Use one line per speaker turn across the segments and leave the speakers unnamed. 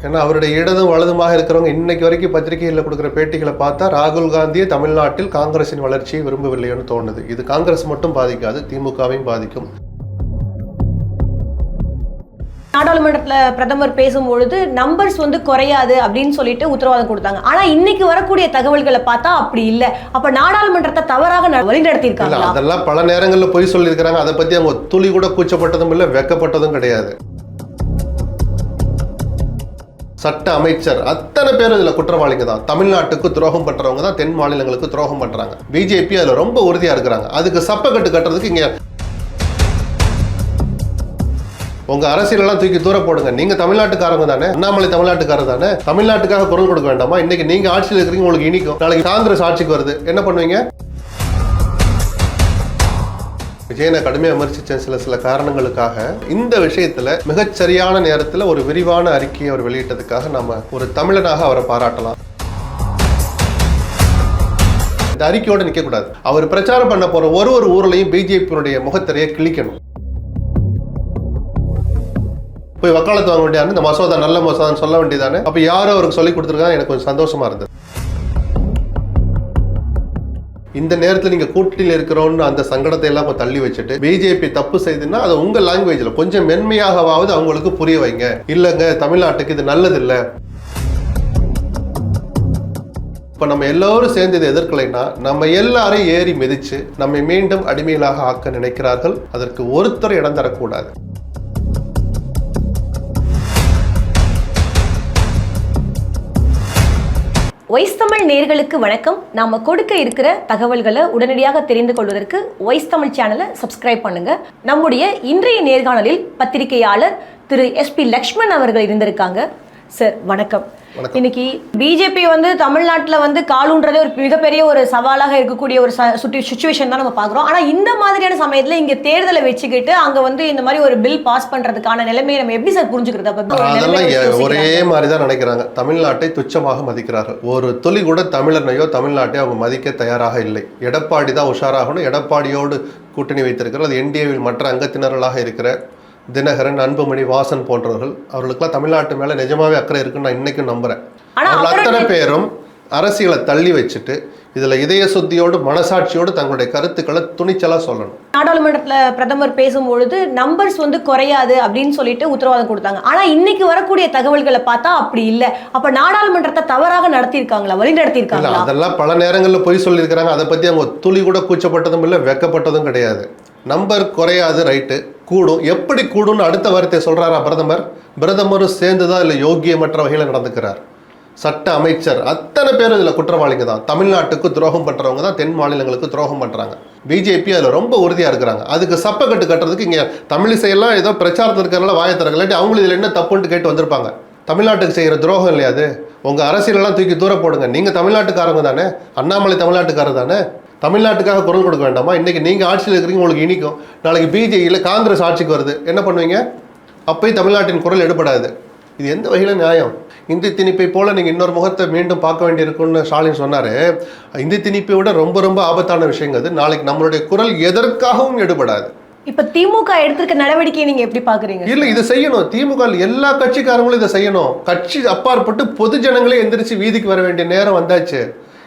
ஏன்னா அவருடைய இடதும் வலதுமாக இருக்கிறவங்க இன்னைக்கு வரைக்கும் பத்திரிகைகளில் கொடுக்குற பேட்டிகளை பார்த்தா ராகுல் காந்தியே தமிழ்நாட்டில் காங்கிரசின் வளர்ச்சியை விரும்பவில்லைன்னு தோணுது. இது காங்கிரஸ் மட்டும் பாதிக்காது, திமுகவையும் பாதிக்கும்.
நாடாளுமன்றத்தில் பிரதமர் பேசும்பொழுது நம்பர்ஸ் குறையாது அப்படின்னு சொல்லிட்டு உத்தரவாதம் கொடுத்தாங்க. ஆனா இன்னைக்கு வரக்கூடிய தகவல்களை பார்த்தா அப்படி இல்லை. அப்ப நாடாளுமன்றத்தை தவறாக வழிநடத்தியிருக்காங்க.
அதெல்லாம் பல நேரங்களில் பொய் சொல்லியிருக்கிறாங்க. அதை பத்தி அவங்க துளி கூட கூச்சப்பட்டதும் இல்லை, வெக்கப்பட்டதும் கிடையாது. சட்ட அமைச்சர் அத்தனை பேர் இதுல குற்றவாளிங்க தான். தமிழ்நாட்டுக்கு துரோகம் பண்றவங்க தான் தென் மாநிலங்களுக்கு துரோகம் பண்றாங்க. பிஜேபி அதுல ரொம்ப உறுதியா இருக்கிறாங்க. அதுக்கு சப்பக்கட்டு கட்டுறதுக்கு இங்க உங்க அரசியலெல்லாம் தூக்கி தூர போடுங்க. நீங்க தமிழ்நாட்டுக்காரங்க தானே, அண்ணாமலை தமிழ்நாட்டுக்காரர் தானே, தமிழ்நாட்டுக்காக குரல் கொடுக்க வேண்டாமா? இன்னைக்கு நீங்க ஆட்சியில் இருக்கிறீங்க, உங்களுக்கு இனிக்கும். நாளைக்கு காங்கிரஸ் ஆட்சிக்கு வருது, என்ன பண்ணுவீங்க? விஜயனை கடுமையாக விமர்சித்த சில காரணங்களுக்காக இந்த விஷயத்துல மிகச்சரியான நேரத்தில் ஒரு விரிவான அறிக்கையை அவர் வெளியிட்டதுக்காக நம்ம ஒரு தமிழனாக அவரை பாராட்டலாம். இந்த அறிக்கையோடு நிற்க கூடாது. அவர் பிரச்சாரம் பண்ண போற ஒரு ஊர்லயும் பிஜேபியினுடைய முகத்திரையை கிழிக்கணும். போய் வக்காலத்து வாங்க வேண்டியது, இந்த மசோதா நல்ல மசோதான்னு சொல்ல வேண்டியதானே. அப்ப யாரும் அவருக்கு சொல்லி கொடுத்துருக்காங்க. எனக்கு கொஞ்சம் சந்தோஷமா இருந்தது. இந்த நேரத்தில் நீங்க கூட்டணியில் இருக்கிறோன்னு அந்த சங்கடத்தை எல்லாம் தள்ளி வச்சுட்டு பிஜேபி தப்பு செய்துன்னா அதை உங்க லாங்குவேஜ்ல கொஞ்சம் மென்மையாகவாவது அவங்களுக்கு புரிய வைங்க. இல்லைங்க, தமிழ்நாட்டுக்கு இது நல்லது இல்லை. இப்ப நம்ம எல்லாரும் சேர்ந்து இதை எதிர்க்கலைன்னா நம்ம எல்லாரையும் ஏறி மிதிச்சு நம்மை மீண்டும் அடிமைகளாக ஆக்க நினைக்கிறார்கள். அதற்கு ஒருத்தர் இடம் தரக்கூடாது.
வாய்ஸ் தமிழ் நேயர்களுக்கு வணக்கம். நாம கொடுக்க இருக்கிற தகவல்களை உடனடியாக தெரிந்து கொள்வதற்கு வாய்ஸ் தமிழ் சேனலை சப்ஸ்கிரைப் பண்ணுங்க. நம்முடைய இன்றைய நேர்காணலில் பத்திரிகையாளர் திரு SP லக்ஷ்மண் அவர்கள் இருந்திருக்காங்க. சார் வணக்கம். இன்னைக்கு பிஜேபி தமிழ்நாட்டில் காலுன்றதே ஒரு மிகப்பெரிய ஒரு சவாலாக இருக்கக்கூடிய ஒரு சுச்சுவேஷன் தான் நம்ம பார்க்குறோம். ஆனால் இந்த மாதிரியான சமயத்தில் இங்கே தேர்தலை வச்சுக்கிட்டு அங்கே இந்த மாதிரி ஒரு பில் பாஸ் பண்ணுறதுக்கான நிலைமையை நம்ம எப்படி சார் புரிஞ்சுக்கிறது?
அதெல்லாம் ஒரே மாதிரி தான் நினைக்கிறாங்க. தமிழ்நாட்டை துச்சமாக மதிக்கிறார்கள். ஒரு துளி கூட தமிழனையோ தமிழ்நாட்டையோ அவங்க மதிக்க தயாராக இல்லை. எடப்பாடி தான் உஷாராகணும். எடப்பாடியோடு கூட்டணி வைத்திருக்கிறார். அது என்டிஏவில் மற்ற அங்கத்தினர்களாக இருக்கிற தினகரன், அன்புமணி, வாசன் போன்றவர்கள், அவர்களுக்கெல்லாம் தமிழ்நாட்டு மேல நிஜமாவே அக்கறை இருக்குன்னு நான் இன்னைக்கும் நம்புறேன். அவர்கள் அத்தனை பேரும் அரசியலை தள்ளி வச்சுட்டு இதுல இதய சுத்தியோடு மனசாட்சியோடு தங்களுடைய கருத்துக்களை துணிச்சலா சொல்லணும்.
நாடாளுமன்றத்தில் பிரதமர் பேசும்பொழுது நம்பர்ஸ் குறையாது அப்படின்னு சொல்லிட்டு உத்தரவாதம் கொடுத்தாங்க. ஆனா இன்னைக்கு வரக்கூடிய தகவல்களை பார்த்தா அப்படி இல்லை. அப்ப நாடாளுமன்றத்தை தவறாக நடத்தியிருக்காங்களா, வழி நடத்தியிருக்காங்களா? அதெல்லாம்
பல நேரங்களில் பொய் சொல்லியிருக்கிறாங்க. அதை பத்தி அவங்க துளி கூட கூச்சப்பட்டதும் இல்லை, வெக்கப்பட்டதும் கிடையாது. நம்பர் குறையாது, ரைட்டு, கூடும். எப்படி கூடும்னு அடுத்த வார்த்தை சொல்றாரா பிரதமரும் சேர்ந்துதான் இல்லை யோக்கியமற்ற வகையில் நடந்துக்கிறார். சட்ட அமைச்சர் அத்தனை பேர் இதுல குற்றவாளிங்க தான். தமிழ்நாட்டுக்கு துரோகம் பண்றவங்க தான் தென் மாநிலங்களுக்கு துரோகம் பண்றாங்க. பிஜேபி அதுல ரொம்ப உறுதியா இருக்கிறாங்க. அதுக்கு சப்பக்கட்டு கட்டுறதுக்கு இங்க தமிழிசையெல்லாம் ஏதோ பிரச்சாரத்தில் இருக்கிறனால வாயை திறக்கலாட்டி அவங்களும் இதுல என்ன தப்புன்ட்டு கேட்டு வந்திருப்பாங்க. தமிழ்நாட்டுக்கு செய்யற துரோகம் இல்லையா அது? உங்க அரசியலெல்லாம் தூக்கி தூர போடுங்க. நீங்க தமிழ்நாட்டுக்காரங்க தானே, அண்ணாமலை தமிழ்நாட்டுக்காரர் தானே, தமிழ்நாட்டுக்காக குரல் கொடுக்க வேண்டாமா? இன்னைக்கு நீங்க ஆட்சியில் இருக்கிறீங்க, உங்களுக்கு இனிக்கும். நாளைக்கு பிஜேபியில் காங்கிரஸ் ஆட்சிக்கு வருது, என்ன பண்ணுவீங்க? அப்பயும் தமிழ்நாட்டின் குரல் எடுபடாது. இது எந்த வகையில நியாயம்? இந்தி திணிப்பை போல நீங்க இன்னொரு முகத்தை மீண்டும் பார்க்க வேண்டியிருக்குன்னு ஸ்டாலின் சொன்னாரு. இந்தி திணிப்பை விட ரொம்ப ரொம்ப ஆபத்தான விஷயங்க அது. நாளைக்கு நம்மளுடைய குரல் எதற்காகவும் எடுபடாது.
இப்ப திமுக எடுத்திருக்க நடவடிக்கையை நீங்க எப்படி பாக்குறீங்க?
இல்ல, இதை செய்யணும். திமுக எல்லா கட்சிக்காரங்களும் இதை செய்யணும். கட்சி அப்பாற்பட்டு பொது ஜனங்களே எந்திரிச்சு வீதிக்கு வர வேண்டிய நேரம் வந்தாச்சு.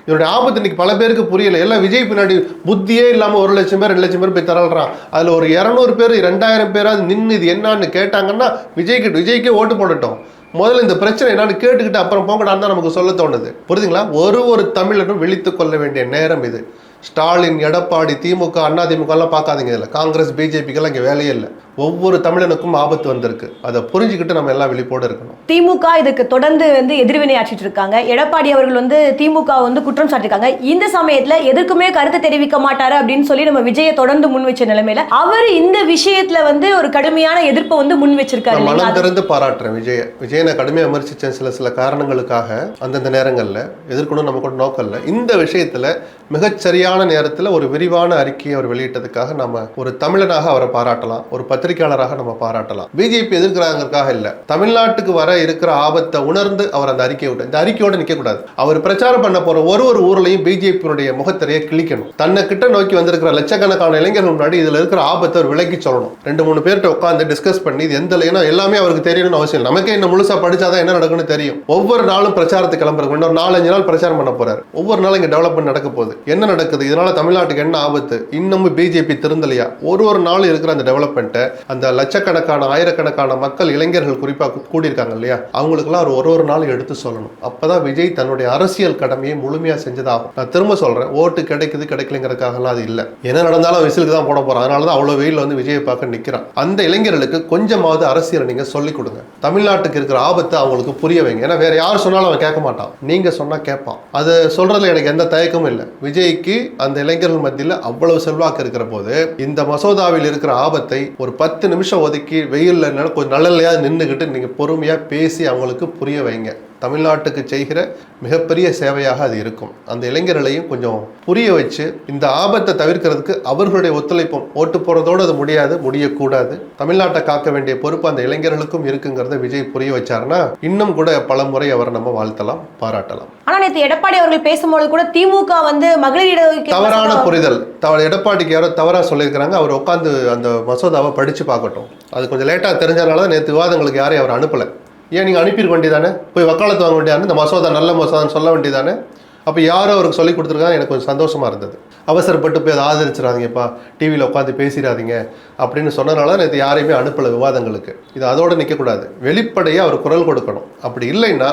இதனுடைய ஆபத்து இன்னைக்கு பல பேருக்கு புரியல. எல்லாம் விஜய் பின்னாடி புத்தியே இல்லாம 1 லட்சம் பேர் 2 லட்சம் பேர் போய் தரல்றான். அதுல ஒரு 200 பேர் 2000 பேராது நின்று இது என்னன்னு கேட்டாங்கன்னா விஜய்க்கே ஓட்டு போடட்டும். முதல்ல இந்த பிரச்சனை என்னன்னு கேட்டுக்கிட்டு அப்புறம் போங்கடான்னு தான் நமக்கு சொல்ல தோணுது. புரியுதுங்களா? ஒரு தமிழரும் விழித்து கொள்ள வேண்டிய நேரம் இது. ஸ்டாலின், எடப்பாடி, திமுக, அதிமுக எல்லாம் பார்க்காதீங்க. இதில் காங்கிரஸ், பிஜேபிக்கெல்லாம் இங்கே வேலையே இல்லை. ஒவ்வொரு தமிழனுக்கும் ஆபத்து வந்திருக்கு. அதை புரிஞ்சுக்கிட்டு நம்ம எல்லாம் விழிப்போடு இருக்கணும்.
திமுக இதுக்கு தொடர்ந்து எதிர்வினை ஆற்றிட்டு இருக்காங்க. எடப்பாடி அவர்கள் திமுக குற்றம் சாட்டிருக்காங்க. இந்த சமயத்துல எதற்குமே கருத்து தெரிவிக்க மாட்டாரு அப்படின்னு சொல்லி நம்ம விஜயை தொடர்ந்து முன் வச்ச நிலைமையில அவர் இந்த விஷயத்துல ஒரு கடுமையான எதிர்ப்பை முன் வச்சிருக்காரு.
மனம் திறந்து பாராட்டுறேன் விஜயனை கடுமையாக விமர்சிச்ச சில காரணங்களுக்காக அந்தந்த நேரங்கள்ல எதிர்க்கணும் நம்ம கூட நோக்கம் இல்லை. இந்த விஷயத்துல மிகச்சரியான நேரத்தில் ஒரு விரிவான அறிக்கையை அவர் வெளியிட்டதுக்காக நம்ம ஒரு தமிழனாக அவரை பாராட்டலாம். ஒரு பத்திரிகையாளராக நம்ம பாராட்டலாம். பிஜேபி எதிர்க்கிறாங்கிறதுக்காக இல்ல, தமிழ்நாட்டுக்கு வர இருக்கிற ஆபத்தை உணர்ந்து அவர் அந்த அறிக்கையை விட்டு, இந்த அறிக்கையோட நிக்க கூடாது. அவர் பிரச்சாரம் பண்ண போற ஒரு ஊர்லயும் பிஜேபியினுடைய முகத்திரையை கிழிக்கணும். தன்னை கிட்ட நோக்கி வந்திருக்கிற லட்சக்கணக்கான இளைஞர்கள் முன்னாடி இதுல இருக்கிற ஆபத்தை அவர் விலக்கி சொல்லணும். 2-3 பேர்கிட்ட உட்காந்து டிஸ்கஸ் பண்ணி இது எந்த, ஏன்னா எல்லாமே அவருக்கு தெரியணும்னு அவசியம் இல்லை. நமக்கே இன்னும் முழுசா படிச்சாதான் என்ன நடக்கும்னு தெரியும். ஒவ்வொரு நாளும் பிரச்சாரத்துக்கு கிளம்புறது, இன்னொரு 4-5 நாள் பிரச்சாரம் பண்ண போறாரு. ஒவ்வொரு நாளும் இங்க டெவலப்மெண்ட் நடக்க போகுது, என்ன நடக்குது, இதனால தமிழ்நாட்டுக்கு என்ன ஆபத்து, இன்னமும் பிஜேபி திருந்தலையா, ஒரு நாள் இருக்கிற அந்த டெவலப்மெண்ட்டை அந்த லட்சக்கணக்கான ஆயிரக்கணக்கான மக்கள் இளைஞர்கள் குறிப்பாக கூடியிருக்காங்க இல்லையா, அவங்களுக்குலாம் ஒரு நாள் எடுத்து சொல்லணும். அப்பதான் விஜய் தன்னுடைய அரசியல் கடமையை முழுமையா செஞ்சதாகும். நான் திரும்ப சொல்றேன், ஓட்டு கிடைக்குது கிடைக்கலங்கிறதுக்காகலாம் அது இல்லை. என்ன நடந்தாலும் விசிலுக்கு தான் போட போறான். அதனாலதான் அவ்வளவு வெயில் வந்து விஜயை பார்க்க நிக்கிறான். அந்த இளைஞர்களுக்கு கொஞ்சமாவது அரசியலை நீங்க சொல்லிக் கொடுங்க. தமிழ்நாட்டுக்கு இருக்கிற ஆபத்தை அவங்களுக்கு புரிய வைங்க. ஏன்னா வேற யார் சொன்னாலும் அவன் கேட்க மாட்டான், நீங்க சொன்னா கேட்பான். அது சொல்றதுல எனக்கு எந்த தயக்கமும் இல்லை. விஜய்க்கு அந்த இளைஞர்கள் மத்தியில் அவ்வளவு செல்வாக்கு இருக்கிற போது இந்த மசோதாவில் இருக்கிற ஆபத்தை ஒரு 10 நிமிஷம் ஒதுக்கி வெயில்ல கொஞ்சம் நல்லலையா நின்றுகிட்டு நீங்க பொறுமையா பேசி அவங்களுக்கு புரிய வைங்க. தமிழ்நாட்டுக்கு செய்கிற மிகப்பெரிய சேவையாக அது இருக்கும். அந்த இளைஞர்களையும் கொஞ்சம் புரிய வச்சு இந்த ஆபத்தை தவிர்க்கிறதுக்கு அவர்களுடைய ஒத்துழைப்பும், ஓட்டு போறதோடு அது முடியக்கூடாது. தமிழ்நாட்டை காக்க வேண்டிய பொறுப்பு அந்த இளைஞர்களுக்கும் இருக்குங்கிறத விஜய் புரிய வச்சாருன்னா இன்னும் கூட பல முறை அவரை நம்ம வாழ்த்தலாம், பாராட்டலாம்.
ஆனா நேற்று எடப்பாடி அவர்கள் பேசும்போது கூட திமுக வந்து மகளிர்
தவறான புரிதல், எடப்பாடிக்கு யாரோ தவறா சொல்லியிருக்கிறாங்க. அவர் உட்காந்து அந்த மசோதாவை படிச்சு பார்க்கட்டும். அது கொஞ்சம் லேட்டா தெரிஞ்சதுனால நேற்று விவாதங்களுக்கு யாரையும் அவர் அனுப்பல. ஏன் நீங்கள் அனுப்பியிருக்க வேண்டியதானே, போய் வக்காலத்து வாங்க வேண்டியதானே, இந்த மசோதா நல்ல மசோதான்னு சொல்ல வேண்டியதானே. அப்போ யாரோ அவருக்கு சொல்லி கொடுத்துருக்காங்க. எனக்கு கொஞ்சம் சந்தோஷமாக இருந்தது. அவசரப்பட்டு போய் அதை ஆதரிச்சிடாதீங்கப்பா, டிவியில் உட்காந்து பேசிடாதீங்க அப்படின்னு சொன்னதுனால நேற்று யாரையுமே அனுப்பலை விவாதங்களுக்கு. இது அதோடு நிற்கக்கூடாது, வெளிப்படையாக அவர் குரல் கொடுக்கணும். அப்படி இல்லைன்னா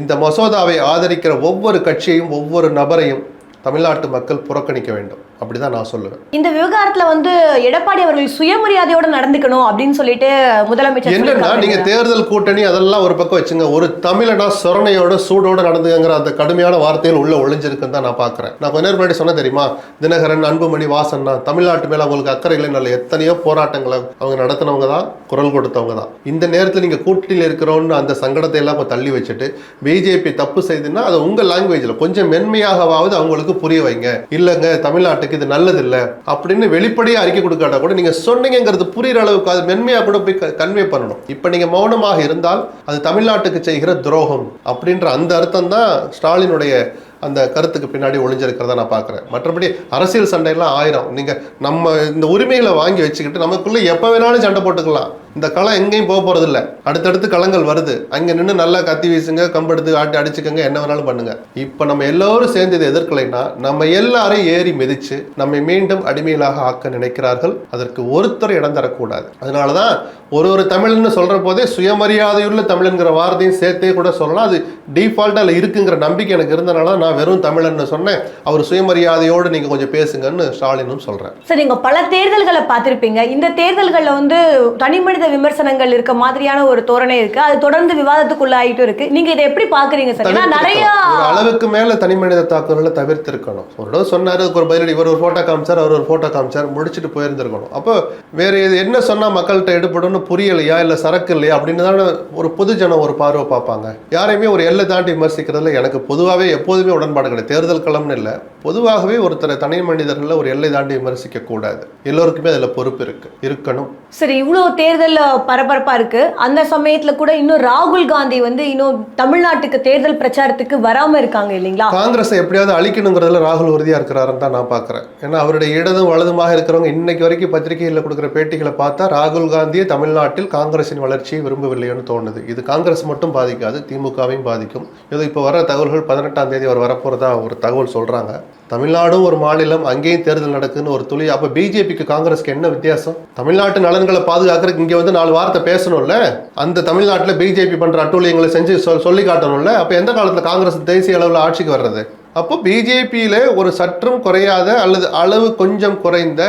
இந்த மசோதாவை ஆதரிக்கிற ஒவ்வொரு கட்சியையும் ஒவ்வொரு நபரையும் தமிழ்நாட்டு மக்கள் புறக்கணிக்க வேண்டும். அப்படிதான் நான் சொல்லுவேன்.
இந்த விவகாரத்துல வந்து எடப்பாடி அவர்கள் சுயமரியாதையோட நடந்துக்கணும் அப்படின்னு சொல்லிட்டு முதலமைச்சர்
என்னன்னா, நீங்க தேர்தல் கூட்டணி அதெல்லாம் ஒரு பக்கம் வச்சுங்க, ஒரு தமிழனா சொரணையோட சூடோட நடந்துங்கிற அந்த கடுமையான வார்த்தைகள் உள்ள ஒளிஞ்சிருக்குன்னு தான் நான் பாக்குறேன். நான் கொஞ்ச நேரம் முன்னாடி சொன்ன தெரியுமா, தினகரன், அன்புமணி, வாசன்னா தமிழ்நாட்டு மேல அவங்களுக்கு அக்கறை இல்லைன்னு எத்தனையோ போராட்டங்களை அவங்க நடத்தினவங்க தான், குரல் கொடுத்தவங்க தான். இந்த நேரத்தில் நீங்க கூட்டணியில் இருக்கிறோன்னு அந்த சங்கடத்தை எல்லாம் தள்ளி வச்சுட்டு பிஜேபி தப்பு செய்துன்னா அதை உங்க லாங்குவேஜ்ல கொஞ்சம் மென்மையாகவாவது அவங்களுக்கு புரிய வைங்க. இல்லங்க தமிழ்நாட்டுக்கு இது நல்லது இல்லை அப்படின்னு வெளிப்படையா அறிக்கை கொடுக்காட்டா கூட நீங்க சொன்னீங்கிறது புரியுற அளவுக்கு அது மென்மையா கூட போய் கன்வே பண்ணணும். இப்ப நீங்க மௌனமாக இருந்தால் அது தமிழ்நாட்டுக்கு செய்கிற துரோகம் அப்படின்ற அந்த அர்த்தம் தான் ஸ்டாலினுடைய அந்த கருத்துக்கு பின்னாடி ஒளிஞ்சிருக்கிறத நான் பார்க்குறேன். மற்றபடி அரசியல் சண்டையெல்லாம் 1000. நீங்கள் நம்ம இந்த உரிமைகளை வாங்கி வச்சுக்கிட்டு நமக்குள்ளே எப்போ வேணாலும் சண்டை போட்டுக்கலாம். இந்த களம் எங்கேயும் போக போகிறதில்ல. அடுத்தடுத்து களங்கள் வருது, அங்கே நின்று நல்லா கத்தி வீசுங்க, கம்பெடுத்து ஆட்டி அடிச்சுக்கங்க, என்ன வேணாலும் பண்ணுங்க. இப்போ நம்ம எல்லோரும் சேர்ந்து இதை எதிர்க்கலைன்னா நம்ம எல்லாரையும் ஏறி மிதிச்சு நம்மை மீண்டும் அடிமையிலாக ஆக்க நினைக்கிறார்கள். அதற்கு ஒருத்தர் இடம் தரக்கூடாது. அதனால தான் ஒரு தமிழன்னு சொல்கிற போதே சுயமரியாதையுள்ள தமிழன்கிற வார்த்தையும் சேர்த்தே கூட சொல்லலாம். அது டிஃபால்ட்டாக இருக்குங்கிற நம்பிக்கை எனக்கு இருந்தனால நான் வெறும் தமிழன்னு சொன்னேன். அவர் சுயமரியாதையோடு நீங்கள் கொஞ்சம் பேசுங்கன்னு ஸ்டாலினும் சொல்கிறேன்.
சார், நீங்கள் பல தேர்தல்களை பார்த்துருப்பீங்க. இந்த தேர்தல்களில் வந்து தனிமனித விமர்சனங்கள் இருக்க மாதிரியான ஒரு தோரணை இருக்கு, அது தொடர்ந்து விவாதத்துக்குள்ள ஆகிட்டு இருக்கு. நீங்க இதை எப்படி பாக்குறீங்க சார்? நிறைய
அளவுக்கு மேல தனிமனித தாக்குதல்களை தவிர்த்து இருக்கணும். ஒரு சொன்னாரு, ஒரு பதிலடி, இவர் ஒரு போட்டோ காமிச்சார், அவர் ஒரு போட்டோ காமிச்சார், முடிச்சுட்டு போயிருந்திருக்கணும். அப்போ வேற என்ன சொன்னா மக்கள்கிட்ட எடுபடும் புரியலையா, இல்ல சரக்கு இல்லையா அப்படின்னு தானே ஒரு பொதுஜனம் ஒரு பார்வை பார்ப்பாங்க. யாரையுமே ஒரு எல்லை தாண்டி விமர்சிக்கிறதுல எனக்கு பொதுவாகவே எப்போதுமே உடன்பாடு கிடையாது. தேர்தல் களம்னு இல்லை, பொதுவாகவே ஒருத்தரை தனி மனிதர்களை ஒரு எல்லை தாண்டி விமர்சிக்க கூடாது. எல்லோருக்குமே அதுல பொறுப்பு இருக்கணும்.
சரி, இவ்வளவு தேர்தல் பரபரப்பா இருக்கு. அந்த சமயத்துல கூட இன்னும் ராகுல் காந்தி வந்து இன்னும் தமிழ்நாட்டுக்கு தேர்தல் பிரச்சாரத்துக்கு வராம இருக்காங்க இல்லைங்களா?
காங்கிரஸை எப்படியாவது அழிக்கணுங்கிறதுல ராகுல் உறுதியா இருக்கிறாருன்னு தான் நான் பாக்குறேன். ஏன்னா அவருடைய இடதும் வலதுமாக இருக்கிறவங்க இன்னைக்கு வரைக்கும் பத்திரிகைகளில் கொடுக்குற பேட்டிகளை பார்த்தா ராகுல் காந்தியை தமிழ்நாட்டில் காங்கிரசின் வளர்ச்சியை விரும்பவில்லைன்னு தோணுது. இது காங்கிரஸ் மட்டும் பாதிக்காது, திமுகவையும் பாதிக்கும். ஏதோ இப்போ வர தகவல்கள் 18ஆம் தேதி அவர் வரப்போறதா ஒரு தகவல் சொல்றாங்க. தமிழ்நாடும் ஒரு மாநிலம், அங்கேயும் தேர்தல் நடக்குதுன்னு ஒரு துளி. அப்ப பிஜேபிக்கு காங்கிரஸ்க்கு என்ன வித்தியாசம்? தமிழ்நாட்டு நலன்களை பாதுகாக்கிறதுக்கு இங்க வந்து 4 வார்த்தை பேசணும்ல. அந்த தமிழ்நாட்டில் பிஜேபி பண்ற அட்டூழியங்களை செஞ்சு சொல்லி காட்டணும்ல. அப்ப எந்த காலத்துல காங்கிரஸ் தேசிய அளவில் ஆட்சிக்கு வர்றது? அப்போ பிஜேபியில ஒரு சற்றும் குறையாத அல்லது அளவு கொஞ்சம் குறைந்த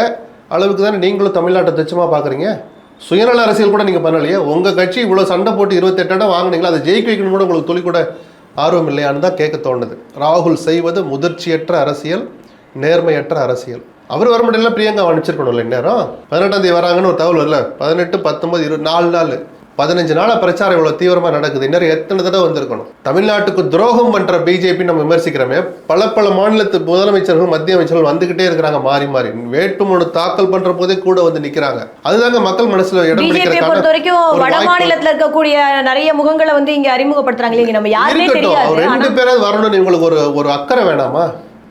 அளவுக்கு தானே நீங்களும் தமிழ்நாட்டை துச்சமா பாக்குறீங்க. சுயநல அரசியல் கூட நீங்க பண்ணலையே. உங்க கட்சி இவ்வளவு சண்டை போட்டு 28 இடம் வாங்கினீங்களா, அதை ஜெயிக்க வைக்கணும் கூட உங்களுக்கு துளி கூட ஆர்வம் இல்லையான்னு தான் கேட்க தோணுது. ராகுல் செய்வது முதிர்ச்சியற்ற அரசியல், நேர்மையற்ற அரசியல். அவர் வர முடியல, பிரியங்கா அனுப்பிச்சிருக்கணும்ல. இந்நேரம் 18ஆம் தேதி வராங்கன்னு ஒரு தகவல் இல்லை. 18, 19, 20 4 நாள் 15 நாளா பிரச்சாரம் இவ்வளவு தீவிரமா நடக்குது. இன்னும் எத்தனை தடவை வந்திருக்கணும்? தமிழ்நாட்டுக்கு துரோகம் பண்ற பிஜேபி நம்ம விமர்சிக்கிறோமே, பல மாநிலத்து முதலமைச்சர்கள், மத்திய அமைச்சர்கள் வந்துகிட்டே இருக்கிறாங்க மாறி மாறி. வேட்புமனு தாக்கல் பண்ற போதே கூட வந்து நிக்கிறாங்க. அதுதாங்க மக்கள் மனசுல இடம்
பிஜேபி பொறுத்த வரைக்கும் வட மாநிலத்துல இருக்கக்கூடிய நிறைய முகங்களை வந்து இங்க அறிமுகப்படுத்துறாங்க இல்லைங்க, நம்ம யாருமே தெரியாது.
2 பேராவது வரணும்னு உங்களுக்கு ஒரு அக்கறை வேணாமா?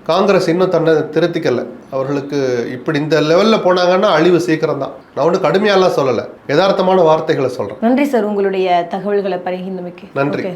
காங்கிரஸ் இன்னும் தன்னை திருத்திக்கல. அவர்களுக்கு இப்படி இந்த லெவல்ல போனாங்கன்னா அழிவு சீக்கிரம் தான். நான் ஒன்றும் கடுமையாலாம் சொல்லலை, யதார்த்தமான வார்த்தைகளை சொல்றேன்.
நன்றி சார், உங்களுடைய தகவல்களை பகிர்ந்தமைக்கு.
நன்றி.